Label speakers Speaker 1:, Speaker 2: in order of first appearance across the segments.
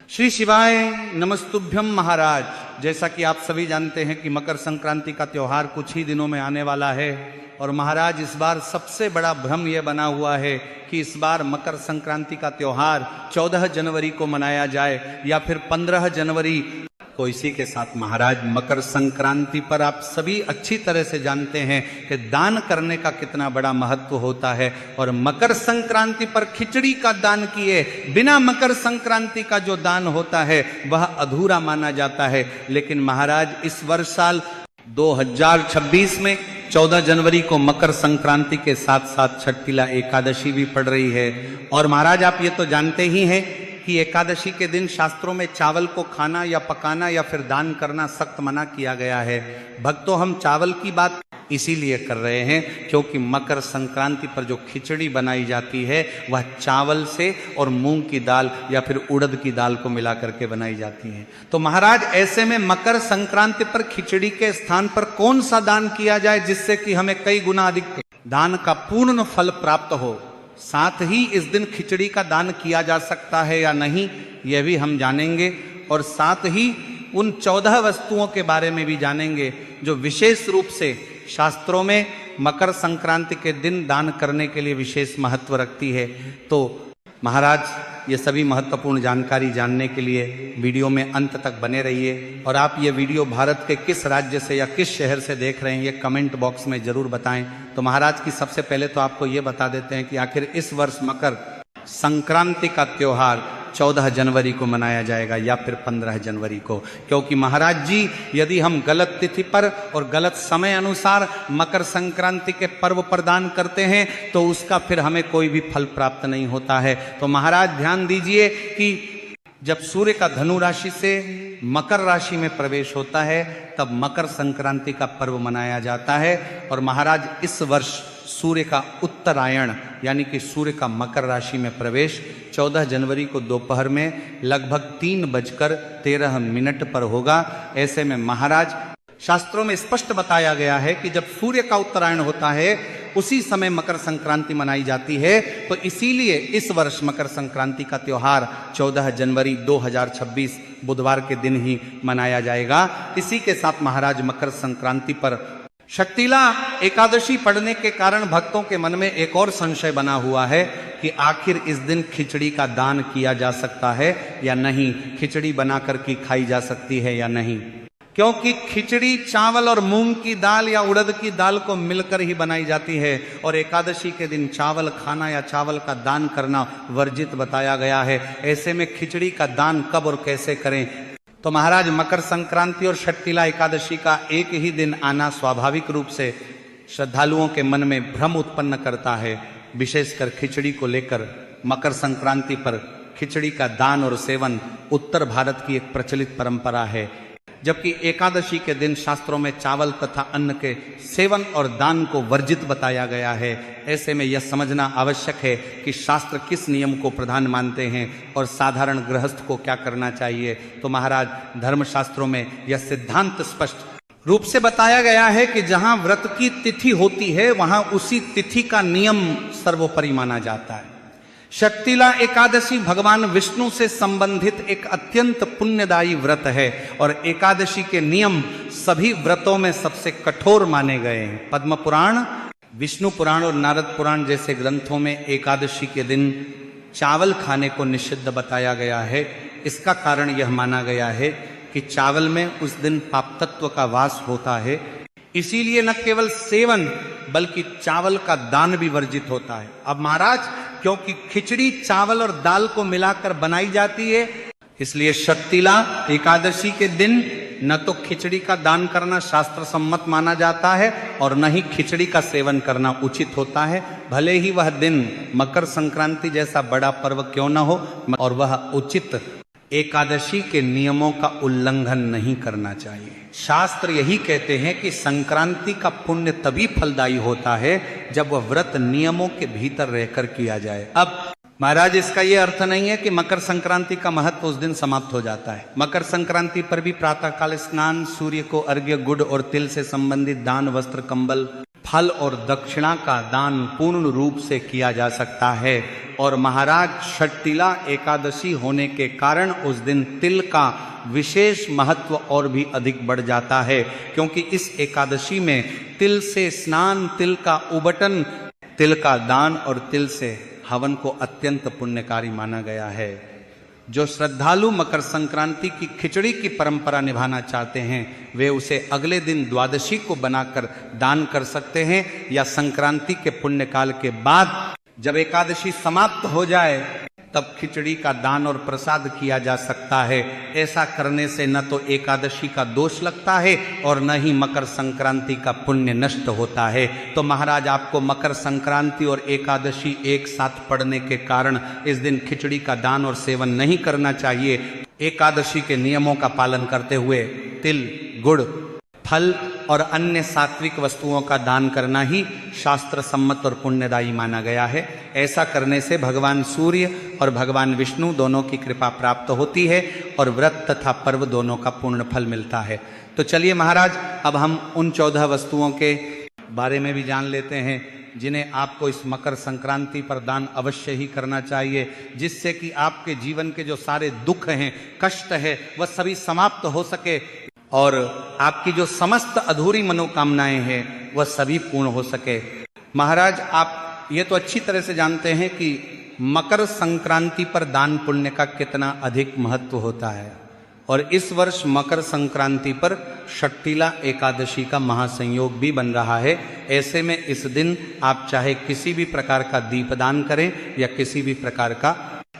Speaker 1: श्री शिवाय नमस्तुभ्यम महाराज। जैसा कि आप सभी जानते हैं कि मकर संक्रांति का त्यौहार कुछ ही दिनों में आने वाला है और महाराज इस बार सबसे बड़ा भ्रम यह बना हुआ है कि इस बार मकर संक्रांति का त्यौहार 14 जनवरी को मनाया जाए या फिर 15 जनवरी को। इसी के साथ महाराज मकर संक्रांति पर आप सभी अच्छी तरह से जानते हैं कि दान करने का कितना बड़ा महत्व होता है और मकर संक्रांति पर खिचड़ी का दान किए बिना मकर संक्रांति का जो दान होता है वह अधूरा माना जाता है। लेकिन महाराज इस वर्ष साल 2026 में 14 जनवरी को मकर संक्रांति के साथ साथ छठीला एकादशी भी पड़ रही है। और महाराज आप ये तो जानते ही हैं कि एकादशी के दिन शास्त्रों में चावल को खाना या पकाना या फिर दान करना सख्त मना किया गया है। भक्तों, हम चावल की बात इसीलिए कर रहे हैं क्योंकि मकर संक्रांति पर जो खिचड़ी बनाई जाती है वह चावल से और मूंग की दाल या फिर उड़द की दाल को मिला करके बनाई जाती है। तो महाराज ऐसे में मकर संक्रांति पर खिचड़ी के स्थान पर कौन सा दान किया जाए जिससे कि हमें कई गुना अधिक दान का पूर्ण फल प्राप्त हो। साथ ही इस दिन खिचड़ी का दान किया जा सकता है या नहीं यह भी हम जानेंगे और साथ ही उन 14 वस्तुओं के बारे में भी जानेंगे जो विशेष रूप से शास्त्रों में मकर संक्रांति के दिन दान करने के लिए विशेष महत्व रखती है। तो महाराज ये सभी महत्वपूर्ण जानकारी जानने के लिए वीडियो में अंत तक बने रहिए और आप ये वीडियो भारत के किस राज्य से या किस शहर से देख रहे हैं ये कमेंट बॉक्स में जरूर बताएं। तो महाराज की सबसे पहले तो आपको ये बता देते हैं कि आखिर इस वर्ष मकर संक्रांति का त्यौहार 14 जनवरी को मनाया जाएगा या फिर 15 जनवरी को, क्योंकि महाराज जी यदि हम गलत तिथि पर और गलत समय अनुसार मकर संक्रांति के पर्व प्रदान करते हैं तो उसका फिर हमें कोई भी फल प्राप्त नहीं होता है। तो महाराज ध्यान दीजिए कि जब सूर्य का धनु राशि से मकर राशि में प्रवेश होता है तब मकर संक्रांति का पर्व मनाया जाता है। और महाराज इस वर्ष सूर्य का उत्तरायण यानी कि सूर्य का मकर राशि में प्रवेश 14 जनवरी को दोपहर में लगभग 3:13 पर होगा। ऐसे में महाराज शास्त्रों में स्पष्ट बताया गया है कि जब सूर्य का उत्तरायण होता है उसी समय मकर संक्रांति मनाई जाती है। तो इसीलिए इस वर्ष मकर संक्रांति का त्यौहार 14 जनवरी 2026 बुधवार के दिन ही मनाया जाएगा। इसी के साथ महाराज मकर संक्रांति पर शक्तिला एकादशी पढ़ने के कारण भक्तों के मन में एक और संशय बना हुआ है कि आखिर इस दिन खिचड़ी का दान किया जा सकता है या नहीं, खिचड़ी बनाकर के खाई जा सकती है या नहीं, क्योंकि खिचड़ी चावल और मूंग की दाल या उड़द की दाल को मिलकर ही बनाई जाती है और एकादशी के दिन चावल खाना या चावल का दान करना वर्जित बताया गया है। ऐसे में खिचड़ी का दान कब और कैसे करें। तो महाराज मकर संक्रांति और शक्तिला एकादशी का एक ही दिन आना स्वाभाविक रूप से श्रद्धालुओं के मन में भ्रम उत्पन्न करता है, विशेषकर खिचड़ी को लेकर। मकर संक्रांति पर खिचड़ी का दान और सेवन उत्तर भारत की एक प्रचलित परंपरा है, जबकि एकादशी के दिन शास्त्रों में चावल तथा अन्न के सेवन और दान को वर्जित बताया गया है। ऐसे में यह समझना आवश्यक है कि शास्त्र किस नियम को प्रधान मानते हैं और साधारण गृहस्थ को क्या करना चाहिए। तो महाराज धर्मशास्त्रों में यह सिद्धांत स्पष्ट रूप से बताया गया है कि जहां व्रत की तिथि होती है वहां उसी तिथि का नियम सर्वोपरि माना जाता है। शक्तिला एकादशी भगवान विष्णु से संबंधित एक अत्यंत पुण्यदायी व्रत है और एकादशी के नियम सभी व्रतों में सबसे कठोर माने गए हैं। पद्म पुराण, विष्णु पुराण और नारद पुराण जैसे ग्रंथों में एकादशी के दिन चावल खाने को निषिद्ध बताया गया है। इसका कारण यह माना गया है कि चावल में उस दिन पाप तत्व का वास होता है, इसीलिए न केवल सेवन बल्कि चावल का दान भी वर्जित होता है। अब महाराज क्योंकि खिचड़ी चावल और दाल को मिलाकर बनाई जाती है इसलिए शक्तिला एकादशी के दिन न तो खिचड़ी का दान करना शास्त्र सम्मत माना जाता है और न ही खिचड़ी का सेवन करना उचित होता है, भले ही वह दिन मकर संक्रांति जैसा बड़ा पर्व क्यों न हो। और वह उचित एकादशी के नियमों का उल्लंघन नहीं करना चाहिए। शास्त्र यही कहते हैं कि संक्रांति का पुण्य तभी फलदायी होता है जब वह व्रत नियमों के भीतर रहकर किया जाए। अब महाराज इसका यह अर्थ नहीं है कि मकर संक्रांति का महत्व उस दिन समाप्त हो जाता है। मकर संक्रांति पर भी प्रातःकाल स्नान, सूर्य को अर्घ्य, गुड़ और तिल से संबंधित दान, वस्त्र, कंबल, फल और दक्षिणा का दान पूर्ण रूप से किया जा सकता है। और महाराज षट्टिला एकादशी होने के कारण उस दिन तिल का विशेष महत्व और भी अधिक बढ़ जाता है, क्योंकि इस एकादशी में तिल से स्नान, तिल का उबटन, तिल का दान और तिल से हवन को अत्यंत पुण्यकारी माना गया है। जो श्रद्धालु मकर संक्रांति की खिचड़ी की परंपरा निभाना चाहते हैं वे उसे अगले दिन द्वादशी को बनाकर दान कर सकते हैं, या संक्रांति के पुण्यकाल के बाद जब एकादशी समाप्त हो जाए तब खिचड़ी का दान और प्रसाद किया जा सकता है। ऐसा करने से न तो एकादशी का दोष लगता है और न ही मकर संक्रांति का पुण्य नष्ट होता है। तो महाराज आपको मकर संक्रांति और एकादशी एक साथ पड़ने के कारण इस दिन खिचड़ी का दान और सेवन नहीं करना चाहिए। एकादशी के नियमों का पालन करते हुए तिल, गुड़, फल और अन्य सात्विक वस्तुओं का दान करना ही शास्त्र सम्मत और पुण्यदायी माना गया है। ऐसा करने से भगवान सूर्य और भगवान विष्णु दोनों की कृपा प्राप्त होती है और व्रत तथा पर्व दोनों का पूर्ण फल मिलता है। तो चलिए महाराज, अब हम उन 14 वस्तुओं के बारे में भी जान लेते हैं जिन्हें आपको इस मकर संक्रांति पर दान अवश्य ही करना चाहिए, जिससे कि आपके जीवन के जो सारे दुख हैं, कष्ट है, वह सभी समाप्त हो सके और आपकी जो समस्त अधूरी मनोकामनाएं हैं वह सभी पूर्ण हो सके। महाराज आप ये तो अच्छी तरह से जानते हैं कि मकर संक्रांति पर दान पुण्य का कितना अधिक महत्व होता है, और इस वर्ष मकर संक्रांति पर षट्टिला एकादशी का महासंयोग भी बन रहा है। ऐसे में इस दिन आप चाहे किसी भी प्रकार का दीपदान करें या किसी भी प्रकार का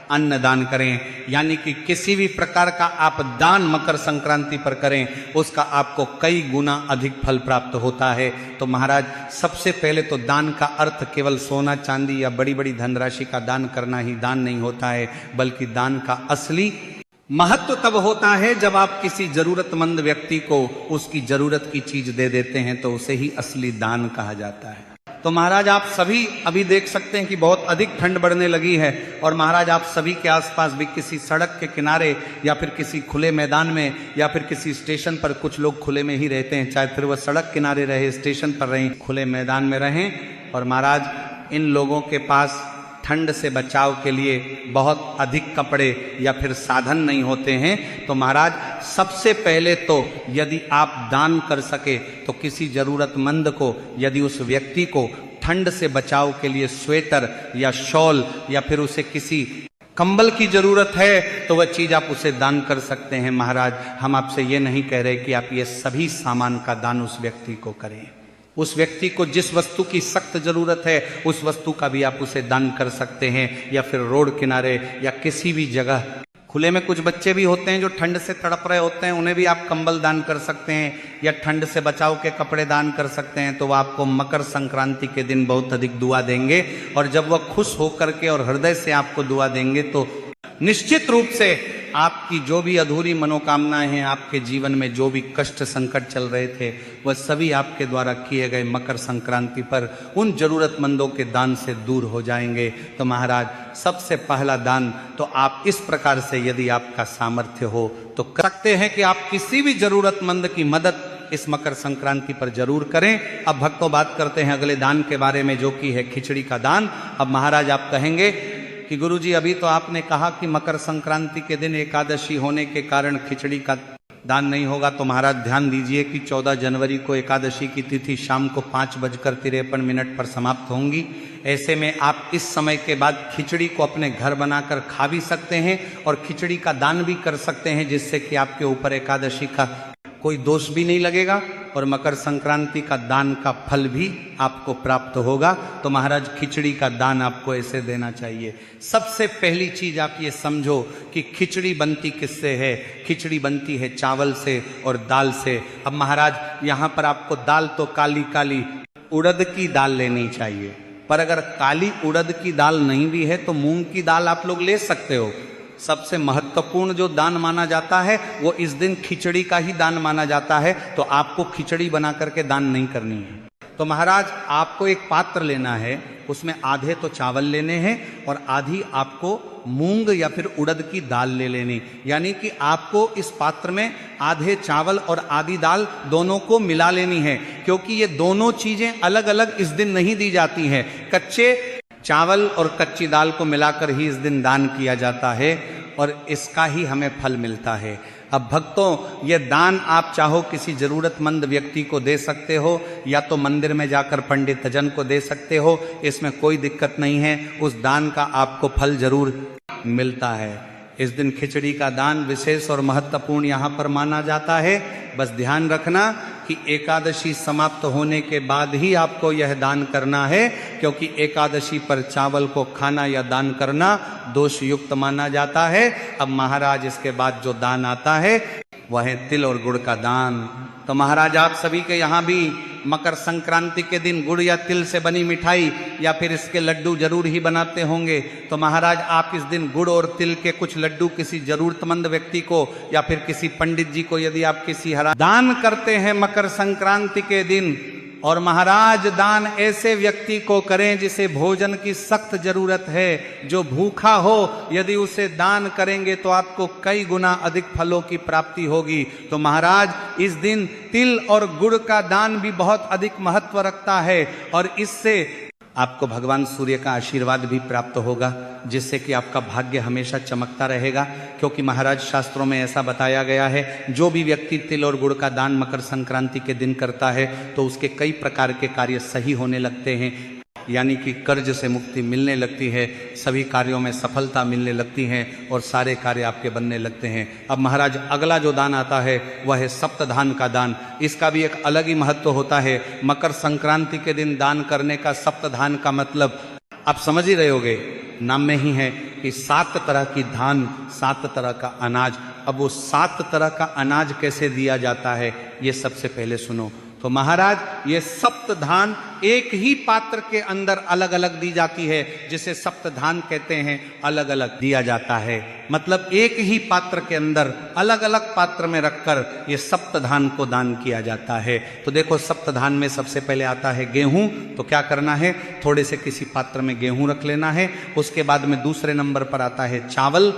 Speaker 1: अन्नदान करें, यानी कि किसी भी प्रकार का आप दान मकर संक्रांति पर करें, उसका आपको कई गुना अधिक फल प्राप्त होता है। तो महाराज सबसे पहले तो दान का अर्थ केवल सोना चांदी या बड़ी बड़ी धनराशि का दान करना ही दान नहीं होता है, बल्कि दान का असली महत्व तब होता है जब आप किसी जरूरतमंद व्यक्ति को उसकी जरूरत की चीज दे देते हैं, तो उसे ही असली दान कहा जाता है। तो महाराज आप सभी अभी देख सकते हैं कि बहुत अधिक ठंड बढ़ने लगी है, और महाराज आप सभी के आसपास भी किसी सड़क के किनारे या फिर किसी खुले मैदान में या फिर किसी स्टेशन पर, कुछ लोग खुले में ही रहते हैं, चाहे फिर वह सड़क किनारे रहे, स्टेशन पर रहें, खुले मैदान में रहें। और महाराज इन लोगों के पास ठंड से बचाव के लिए बहुत अधिक कपड़े या फिर साधन नहीं होते हैं। तो महाराज सबसे पहले तो यदि आप दान कर सके तो किसी जरूरतमंद को, यदि उस व्यक्ति को ठंड से बचाव के लिए स्वेटर या शॉल या फिर उसे किसी कंबल की जरूरत है तो वह चीज आप उसे दान कर सकते हैं। महाराज हम आपसे ये नहीं कह रहे कि आप ये सभी सामान का दान उस व्यक्ति को करें। उस व्यक्ति को जिस वस्तु की सख्त जरूरत है उस वस्तु का भी आप उसे दान कर सकते हैं, या फिर रोड किनारे या किसी भी जगह। खुले में कुछ बच्चे भी होते हैं जो ठंड से तड़प रहे होते हैं, उन्हें भी आप कंबल दान कर सकते हैं या ठंड से बचाव के कपड़े दान कर सकते हैं। तो वह आपको मकर संक्रांति के दिन बहुत अधिक दुआ देंगे, और जब वह खुश होकर के और हृदय से आपको दुआ देंगे तो निश्चित रूप से आपकी जो भी अधूरी मनोकामनाएं हैं, आपके जीवन में जो भी कष्ट संकट चल रहे थे, वह सभी आपके द्वारा किए गए मकर संक्रांति पर उन जरूरतमंदों के दान से दूर हो जाएंगे। तो महाराज सबसे पहला दान तो आप इस प्रकार से, यदि आपका सामर्थ्य हो तो कर सकते हैं कि आप किसी भी जरूरतमंद की मदद इस मकर संक्रांति पर जरूर करें। अब भक्तों बात करते हैं अगले दान के बारे में, जो कि है खिचड़ी का दान। अब महाराज आप कहेंगे कि गुरुजी अभी तो आपने कहा कि मकर संक्रांति के दिन एकादशी होने के कारण खिचड़ी का दान नहीं होगा। तो महाराज ध्यान दीजिए कि 14 जनवरी को एकादशी की तिथि शाम को 5:53 पर समाप्त होंगी। ऐसे में आप इस समय के बाद खिचड़ी को अपने घर बनाकर खा भी सकते हैं और खिचड़ी का दान भी कर सकते हैं, जिससे कि आपके ऊपर एकादशी का कोई दोष भी नहीं लगेगा और मकर संक्रांति का दान का फल भी आपको प्राप्त होगा। तो महाराज खिचड़ी का दान आपको ऐसे देना चाहिए। सबसे पहली चीज आप ये समझो कि खिचड़ी बनती किससे है। खिचड़ी बनती है चावल से और दाल से। अब महाराज यहाँ पर आपको दाल तो काली काली उड़द की दाल लेनी चाहिए, पर अगर काली उड़द की दाल नहीं भी है तो मूंग की दाल आप लोग ले सकते हो। सबसे महत्वपूर्ण जो दान माना जाता है वो इस दिन खिचड़ी का ही दान माना जाता है। तो आपको खिचड़ी बना करके दान नहीं करनी है। तो महाराज आपको एक पात्र लेना है, उसमें आधे तो चावल लेने हैं और आधी आपको मूंग या फिर उड़द की दाल ले लेनी। यानी कि आपको इस पात्र में आधे चावल और आधी दाल दोनों को मिला लेनी है, क्योंकि ये दोनों चीजें अलग अलग इस दिन नहीं दी जाती हैं। कच्चे चावल और कच्ची दाल को मिलाकर ही इस दिन दान किया जाता है और इसका ही हमें फल मिलता है। अब भक्तों, ये दान आप चाहो किसी ज़रूरतमंद व्यक्ति को दे सकते हो या तो मंदिर में जाकर पंडित जन को दे सकते हो, इसमें कोई दिक्कत नहीं है। उस दान का आपको फल जरूर मिलता है। इस दिन खिचड़ी का दान विशेष और महत्वपूर्ण यहाँ पर माना जाता है। बस ध्यान रखना कि एकादशी समाप्त होने के बाद ही आपको यह दान करना है, क्योंकि एकादशी पर चावल को खाना या दान करना दोष युक्त माना जाता है। अब महाराज इसके बाद जो दान आता है वह है तिल और गुड़ का दान। तो महाराज आप सभी के यहाँ भी मकर संक्रांति के दिन गुड़ या तिल से बनी मिठाई या फिर इसके लड्डू जरूर ही बनाते होंगे। तो महाराज आप इस दिन गुड़ और तिल के कुछ लड्डू किसी जरूरतमंद व्यक्ति को या फिर किसी पंडित जी को यदि आप किसी हरा दान करते हैं मकर संक्रांति के दिन, और महाराज दान ऐसे व्यक्ति को करें जिसे भोजन की सख्त जरूरत है, जो भूखा हो, यदि उसे दान करेंगे तो आपको कई गुना अधिक फलों की प्राप्ति होगी। तो महाराज इस दिन तिल और गुड़ का दान भी बहुत अधिक महत्व रखता है और इससे आपको भगवान सूर्य का आशीर्वाद भी प्राप्त होगा, जिससे कि आपका भाग्य हमेशा चमकता रहेगा। क्योंकि महाराज शास्त्रों में ऐसा बताया गया है, जो भी व्यक्ति तिल और गुड़ का दान मकर संक्रांति के दिन करता है तो उसके कई प्रकार के कार्य सही होने लगते हैं, यानी कि कर्ज से मुक्ति मिलने लगती है, सभी कार्यों में सफलता मिलने लगती है और सारे कार्य आपके बनने लगते हैं। अब महाराज अगला जो दान आता है वह है सप्तधान का दान। इसका भी एक अलग ही महत्व होता है। मकर संक्रांति के दिन दान करने का सप्तधान का मतलब आप समझ ही रहे होगे, नाम में ही है कि 7 तरह की धान, 7 तरह का अनाज। अब वो 7 तरह का अनाज कैसे दिया जाता है ये सबसे पहले सुनो। तो महाराज ये सप्तधान एक ही पात्र के अंदर अलग अलग दी जाती है, जिसे सप्तधान कहते हैं, अलग अलग दिया जाता है। मतलब एक ही पात्र के अंदर अलग अलग पात्र में रखकर ये सप्तधान को दान किया जाता है। तो देखो सप्तधान में सबसे पहले आता है गेहूं। तो क्या करना है, थोड़े से किसी पात्र में गेहूं रख लेना है। उसके बाद में दूसरे नंबर पर आता है चावल।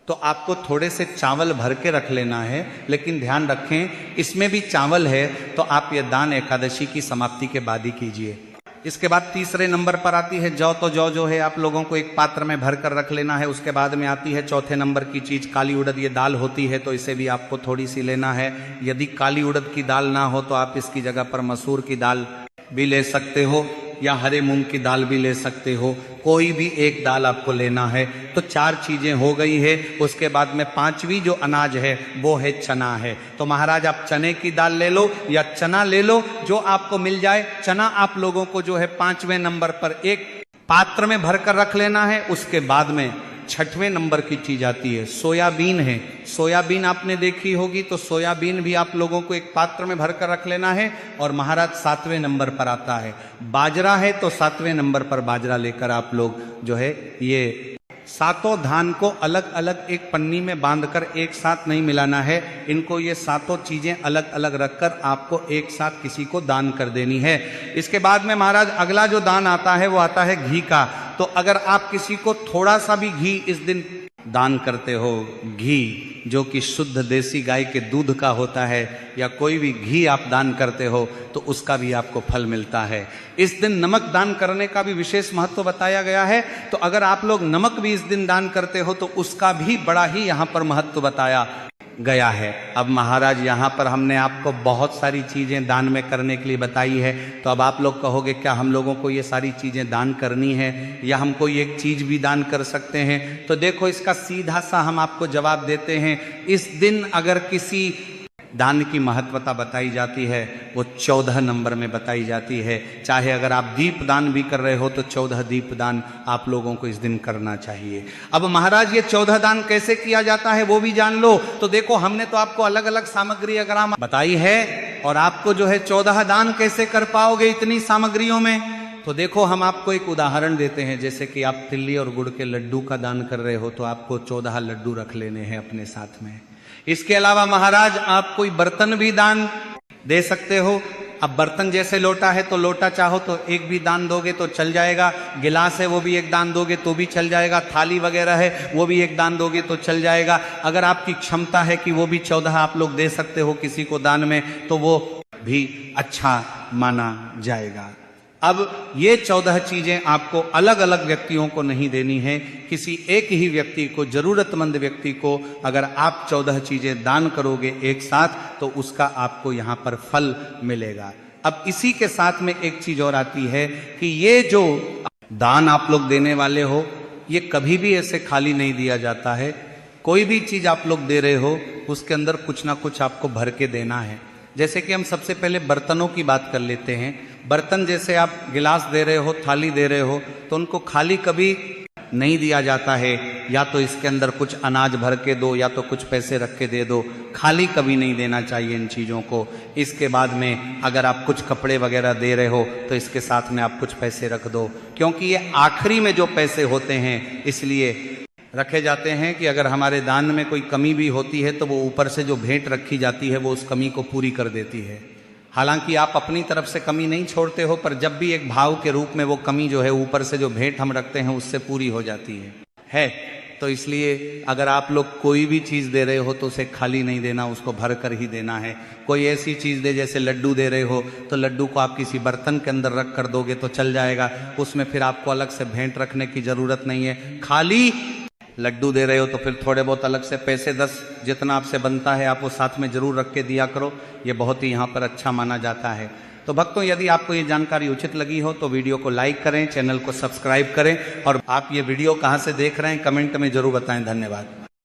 Speaker 1: तो आपको थोड़े से चावल भर के रख लेना है, लेकिन ध्यान रखें इसमें भी चावल है तो आप ये दान एकादशी की समाप्ति के बाद ही कीजिए। इसके बाद तीसरे नंबर पर आती है जौ। तो जौ जो है आप लोगों को एक पात्र में भर कर रख लेना है। उसके बाद में आती है चौथे नंबर की चीज काली उड़द। ये दाल होती है तो इसे भी आपको थोड़ी सी लेना है। यदि काली उड़द की दाल ना हो तो आप इसकी जगह पर मसूर की दाल भी ले सकते हो या हरे मूंग की दाल भी ले सकते हो, कोई भी एक दाल आपको लेना है। तो 4 चीजें हो गई है। उसके बाद में 5वीं जो अनाज है वो है चना है। तो महाराज आप चने की दाल ले लो या चना ले लो, जो आपको मिल जाए। चना आप लोगों को जो है 5वें नंबर पर एक पात्र में भर कर रख लेना है। उसके बाद में 6वें नंबर की चीज आती है सोयाबीन है। सोयाबीन आपने देखी होगी, तो सोयाबीन भी आप लोगों को एक पात्र में भर कर रख लेना है। और महाराज 7वें नंबर पर आता है बाजरा है। तो 7वें नंबर पर बाजरा लेकर आप लोग जो है ये 7 धान को अलग अलग एक पन्नी में बांधकर एक साथ नहीं मिलाना है। इनको ये 7 चीजें अलग अलग रखकर आपको एक साथ किसी को दान कर देनी है। इसके बाद में महाराज अगला जो दान आता है वो आता है घी का। तो अगर आप किसी को थोड़ा सा भी घी इस दिन दान करते हो, घी जो कि शुद्ध देसी गाय के दूध का होता है, या कोई भी घी आप दान करते हो तो उसका भी आपको फल मिलता है। इस दिन नमक दान करने का भी विशेष महत्व बताया गया है। तो अगर आप लोग नमक भी इस दिन दान करते हो तो उसका भी बड़ा ही यहाँ पर महत्व बताया गया है। अब महाराज यहाँ पर हमने आपको बहुत सारी चीजें दान में करने के लिए बताई है। तो अब आप लोग कहोगे क्या हम लोगों को ये सारी चीजें दान करनी है या हम कोई एक चीज भी दान कर सकते हैं? तो देखो इसका सीधा सा हम आपको जवाब देते हैं। इस दिन अगर किसी दान की महत्वता बताई जाती है वो 14 नंबर में बताई जाती है। चाहे अगर आप दीप दान भी कर रहे हो तो 14 दीप दान आप लोगों को इस दिन करना चाहिए। अब महाराज ये 14 दान कैसे किया जाता है वो भी जान लो। तो देखो हमने तो आपको अलग अलग सामग्री अगर हम बताई है, और आपको जो है 14 दान कैसे कर पाओगे इतनी सामग्रियों में? तो देखो हम आपको एक उदाहरण देते हैं। जैसे कि आप तिल्ली और गुड़ के लड्डू का दान कर रहे हो तो आपको 14 लड्डू रख लेने हैं अपने साथ में। इसके अलावा महाराज आप कोई बर्तन भी दान दे सकते हो। अब बर्तन जैसे लोटा है तो लोटा चाहो तो एक भी दान दोगे तो चल जाएगा। गिलास है वो भी एक दान दोगे तो भी चल जाएगा। थाली वगैरह है वो भी एक दान दोगे तो चल जाएगा। अगर आपकी क्षमता है कि वो भी 14 आप लोग दे सकते हो किसी को दान में तो वो भी अच्छा माना जाएगा। अब ये 14 चीजें आपको अलग अलग व्यक्तियों को नहीं देनी है, किसी एक ही व्यक्ति को, जरूरतमंद व्यक्ति को अगर आप 14 चीजें दान करोगे एक साथ तो उसका आपको यहाँ पर फल मिलेगा। अब इसी के साथ में एक चीज और आती है कि ये जो दान आप लोग देने वाले हो ये कभी भी ऐसे खाली नहीं दिया जाता है। कोई भी चीज आप लोग दे रहे हो उसके अंदर कुछ ना कुछ आपको भर के देना है। जैसे कि हम सबसे पहले बर्तनों की बात कर लेते हैं। बर्तन जैसे आप गिलास दे रहे हो, थाली दे रहे हो, तो उनको खाली कभी नहीं दिया जाता है। या तो इसके अंदर कुछ अनाज भर के दो या तो कुछ पैसे रख के दे दो, खाली कभी नहीं देना चाहिए इन चीज़ों को। इसके बाद में अगर आप कुछ कपड़े वगैरह दे रहे हो तो इसके साथ में आप कुछ पैसे रख दो, क्योंकि ये आखिरी में जो पैसे होते हैं इसलिए रखे जाते हैं कि अगर हमारे दान में कोई कमी भी होती है तो वो ऊपर से जो भेंट रखी जाती है वो उस कमी को पूरी कर देती है। हालांकि आप अपनी तरफ से कमी नहीं छोड़ते हो, पर जब भी एक भाव के रूप में वो कमी जो है ऊपर से जो भेंट हम रखते हैं उससे पूरी हो जाती है। तो इसलिए अगर आप लोग कोई भी चीज़ दे रहे हो तो उसे खाली नहीं देना, उसको भर कर ही देना है। कोई ऐसी चीज़ दे, जैसे लड्डू दे रहे हो तो लड्डू को आप किसी बर्तन के अंदर रख कर दोगे तो चल जाएगा, उसमें फिर आपको अलग से भेंट रखने की ज़रूरत नहीं है। खाली लड्डू दे रहे हो तो फिर थोड़े बहुत अलग से पैसे 10 जितना आपसे बनता है आप वो साथ में जरूर रख के दिया करो, ये बहुत ही यहाँ पर अच्छा माना जाता है। तो भक्तों, यदि आपको ये जानकारी उचित लगी हो तो वीडियो को लाइक करें, चैनल को सब्सक्राइब करें, और आप ये वीडियो कहाँ से देख रहे हैं कमेंट में जरूर बताएं। धन्यवाद।